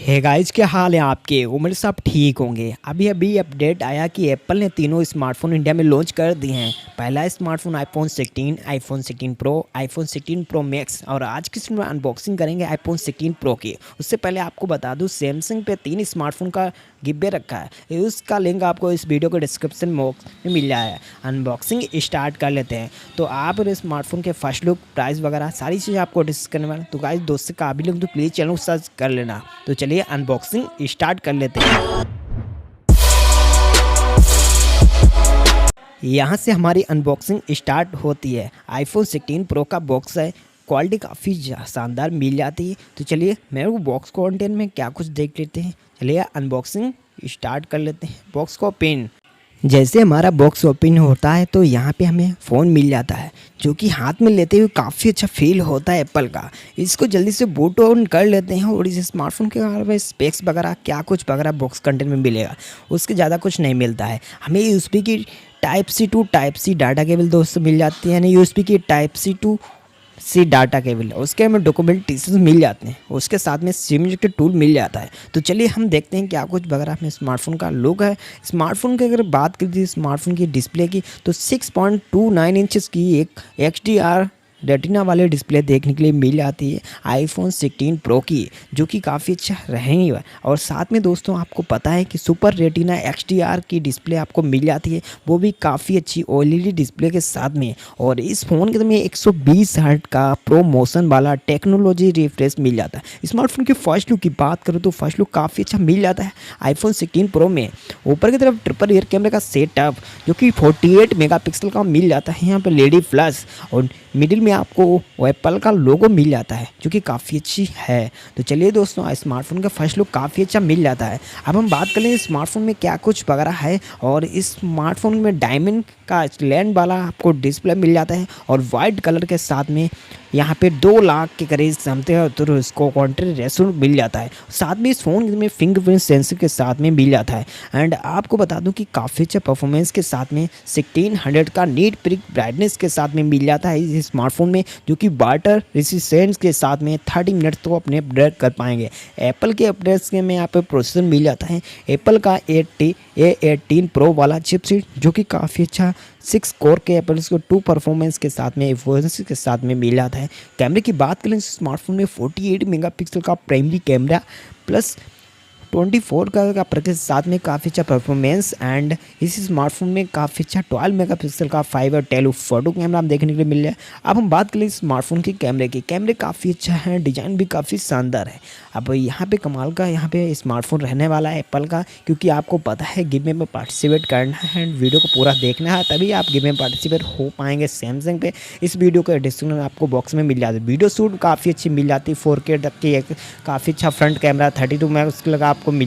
Hey guys, क्या हाल है आपके। उम्र सब ठीक होंगे। अभी अभी अपडेट आया कि एप्पल ने तीनों स्मार्टफोन इंडिया में लॉन्च कर दिए हैं। पहला smartphone iPhone 16, iPhone 16 pro, iPhone 16 pro max और आज की इसमें अनबॉक्सिंग करेंगे आईफोन 16 प्रो की। उससे पहले आपको बता दूं सैमसंग पे 3 स्मार्टफोन का गिब्बे रखा है। उसका लिंक आपको इस वीडियो के डिस्क्रिप्शन बॉक्स में मिल रहा है। अनबॉक्सिंग स्टार्ट कर लेते हैं। तो आप स्मार्टफोन के फर्स्ट लुक, प्राइस वगैरह सारी चीज़ें आपको डिस्कस करने वाले। तो गाइस, दोस्त से काबिल लोग तो प्लीज़ चैनल को सर्च कर लेना। तो चलिए अनबॉक्सिंग स्टार्ट कर लेते हैं। यहाँ से हमारी अनबॉक्सिंग स्टार्ट होती है। आईफोन 16 प्रो का बॉक्स है। क्वालिटी काफ़ी शानदार मिल जाती है। तो चलिए मेरे को बॉक्स कंटेंट में क्या कुछ देख लेते हैं। चलिए अनबॉक्सिंग स्टार्ट कर लेते हैं। बॉक्स को ओपन, जैसे हमारा बॉक्स ओपन होता है तो यहाँ पे हमें फ़ोन मिल जाता है, जो कि हाथ में लेते हुए काफ़ी अच्छा फील होता है एप्पल का। इसको जल्दी से बूट ऑन कर लेते हैं और इस स्मार्टफोन के बारे में स्पेक्स वगैरह क्या कुछ वगैरह बॉक्स कंटेंट में मिलेगा। उसके ज़्यादा कुछ नहीं मिलता है। हमें यूएसबी की type C to type C data cable दोस्तों मिल जाती है, यानी यूएसबी की type C to C data cable. उसके हमें डॉक्यूमेंटेशन मिल जाते हैं। उसके साथ में सिम के टूल मिल जाता है। तो चलिए हम देखते हैं क्या कुछ वगैरह हमें स्मार्टफोन का लुक है। स्मार्टफोन की अगर बात करें स्मार्टफोन की डिस्प्ले की, तो 6.29 इंचेस की एक XDR रेटिना वाले डिस्प्ले देखने के लिए मिल जाती है आईफोन 16 प्रो की, जो कि काफ़ी अच्छा रहेंगी। और साथ में दोस्तों आपको पता है कि सुपर रेटिना XDR की डिस्प्ले आपको मिल जाती है, वो भी काफ़ी अच्छी OLED डिस्प्ले के साथ में। और इस फ़ोन के में 120 हर्ट्ज का प्रो मोशन वाला टेक्नोलॉजी रिफ्रेश मिल जाता है। स्मार्टफोन की फर्स्ट लुक की बात करूँ तो फर्स्ट लुक काफ़ी अच्छा मिल जाता है आईफोन 16 प्रो में। ऊपर की तरफ ट्रिपल रियर कैमरे का सेटअप, जो कि 48 मेगापिक्सल का मिल जाता है यहाँ पर LED फ्लैश, और मिडिल में आपको एप्पल का लोगो मिल जाता है, जो कि काफ़ी अच्छी है। तो चलिए दोस्तों, स्मार्टफोन का फर्स्ट लुक काफ़ी अच्छा मिल जाता है। अब हम बात कर लें स्मार्टफोन में क्या कुछ वगैरह है। और इस स्मार्टफोन में डायमंड का लैंड वाला आपको डिस्प्ले मिल जाता है और वाइट कलर के साथ में यहाँ पे 2 लाख के करीब समथिंग है तो इसको कॉन्ट्रेस्ट रेसो मिल जाता है। साथ में इस फ़ोन में फिंगरप्रिंट सेंसर के साथ में मिल जाता है। एंड आपको बता दूं कि काफ़ी अच्छा परफॉर्मेंस के साथ में 1600 का नीट पिक ब्राइटनेस के साथ में मिल जाता है इस स्मार्टफोन में, जो कि वाटर रेसिस्टेंस के साथ में 30 मिनट तो अपने अपडेट कर पाएंगे। एप्पल के अपडेट्स के में यहाँ पे प्रोसेसर मिल जाता है एप्पल का A18 प्रो वाला चिपसेट, जो कि काफ़ी अच्छा 6 कोर के एप्पल को 2 परफॉर्मेंस के साथ में एफिशिएंसी के साथ में मिल जाता है। कैमरे की बात करें स्मार्टफोन में 48 मेगापिक्सल का प्राइमरी कैमरा प्लस 24 का अपर्चर के साथ में काफ़ी अच्छा परफॉर्मेंस। एंड इस स्मार्टफोन में काफ़ी अच्छा 12 मेगापिक्सल का 5 और टेलीफोटो कैमरा हम देखने के लिए मिल रहा है। अब हम बात करें स्मार्टफोन के कैमरे काफ़ी अच्छा है, डिज़ाइन भी काफ़ी शानदार है। अब यहाँ पे कमाल का यहाँ पे स्मार्टफोन रहने वाला है एप्पल का, क्योंकि आपको पता है गिव में पार्टिसिपेट करना है, वीडियो को पूरा देखना है, तभी आप गिव में पार्टिसिपेट हो पाएंगे सैमसंग पे। इस वीडियो का डिस्क्रिप्शन आपको बॉक्स में मिल जाती है। वीडियो शूट काफ़ी अच्छी मिल जाती है, 4K तक की एक काफ़ी अच्छा फ्रंट कैमरा 32 मेगापिक्सल का आपको मिल